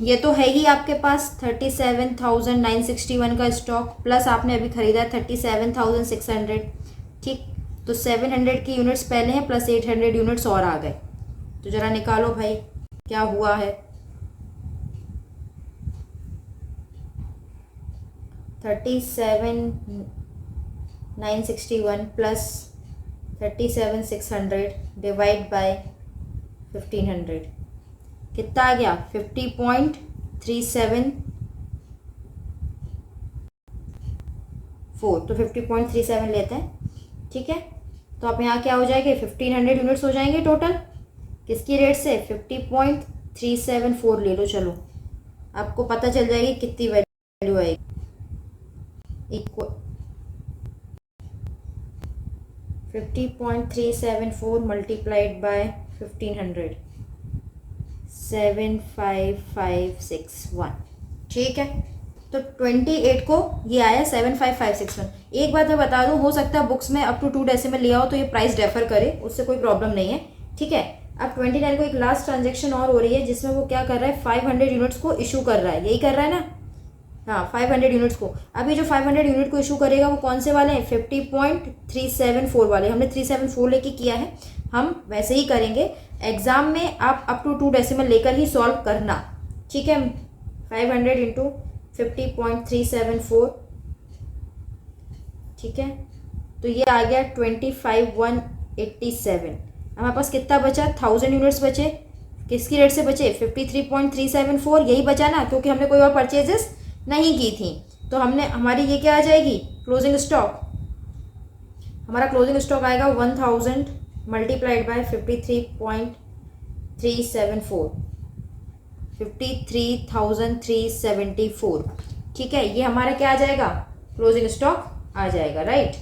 ये तो है ही आपके पास 37,961 का स्टॉक, प्लस आपने अभी खरीदा है 37,600। ठीक, तो 700 की यूनिट्स पहले हैं प्लस 800 यूनिट्स और आ गए। तो ज़रा निकालो भाई क्या हुआ है। 37,961 प्लस 37,600 डिवाइड बाय 1,500 कितना आ गया? 50.374। तो 50.37 लेते हैं। ठीक है, तो आप यहाँ क्या हो जाएंगे 1500 यूनिट्स हो जाएंगे टोटल, किसकी रेट से 50.374 ले लो। चलो आपको पता चल जाएगी कितनी वैल्यू आएगी, इक्वल 50.374 मल्टीप्लाइड बाय 1500, 75561। ठीक है, तो 28 को ये आया 75561। एक बात मैं बता दूं, हो सकता है बुक्स में अप टू 2 डेसिमल लिया हो तो ये प्राइस डेफर करे, उससे कोई प्रॉब्लम नहीं है। ठीक है, अब 29 को एक लास्ट ट्रांजेक्शन और हो रही है जिसमें वो क्या कर रहा है 500 यूनिट्स को इशू कर रहा है, यही कर रहा है ना। हाँ 500 यूनिट्स को, अभी जो 500 यूनिट को इशू करेगा वो कौन से वाले हैं 50.374 वाले, हमने 374 लेके किया है, हम वैसे ही करेंगे। एग्जाम में आप अप टू 2 डेसिमल लेकर ही सॉल्व करना। ठीक है, 500 इंटू 50.374, ठीक है, तो ये आ गया 25,187। हमारे पास कितना बचा 1000 यूनिट्स बचे, किसकी रेट से बचे 53.374, यही बचा ना, क्योंकि हमने कोई और परचेजेस नहीं की थी। तो हमने हमारी ये क्या आ जाएगी क्लोजिंग स्टॉक, हमारा क्लोजिंग स्टॉक आएगा 1000 मल्टीप्लाइड बाय 53.374, 53,374। ठीक है, ये हमारा क्या आ जाएगा क्लोजिंग स्टॉक आ जाएगा, राइट।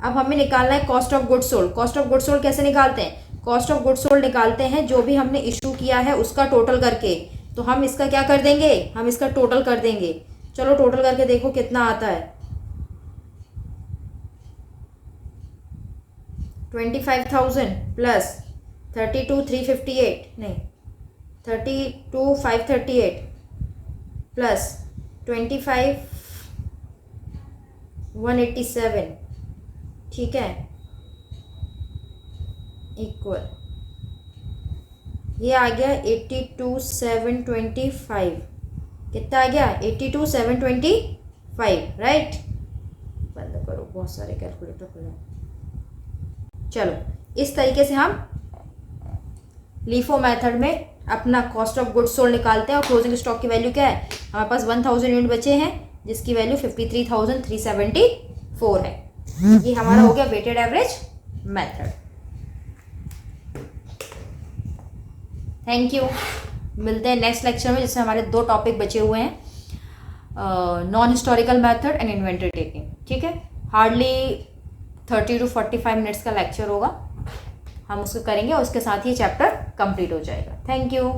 अब हमें निकालना है cost of goods sold. Cost of goods sold कैसे निकालते हैं, कॉस्ट ऑफ गुड्स सोल्ड निकालते हैं जो भी हमने इशू किया है उसका टोटल करके। तो हम इसका क्या कर देंगे, हम इसका टोटल कर देंगे। चलो टोटल करके देखो कितना आता है, 25,000 प्लस 32,358, नहीं 32,538 प्लस 25,187, ठीक है, इक्वल ये आ गया 82,725। कितना आ गया 82,725, राइट। बंद करो, बहुत सारे कैलकुलेटर खुले। चलो इस तरीके से हम लीफो मेथड में अपना कॉस्ट ऑफ गुड्स सोल्ड निकालते हैं। और क्लोजिंग स्टॉक की वैल्यू क्या है, हमारे पास 1000 यूनिट बचे हैं जिसकी वैल्यू 53,374 है। ये हमारा हो गया weighted average method. Thank you, मिलते हैं नेक्स्ट लेक्चर में जिसमें हमारे 2 टॉपिक बचे हुए हैं, non historical method and inventory taking. ठीक है, हार्डली 30 to 45 मिनट्स का लेक्चर होगा, हम उसको करेंगे और उसके साथ ही चैप्टर कंप्लीट हो जाएगा। Thank you.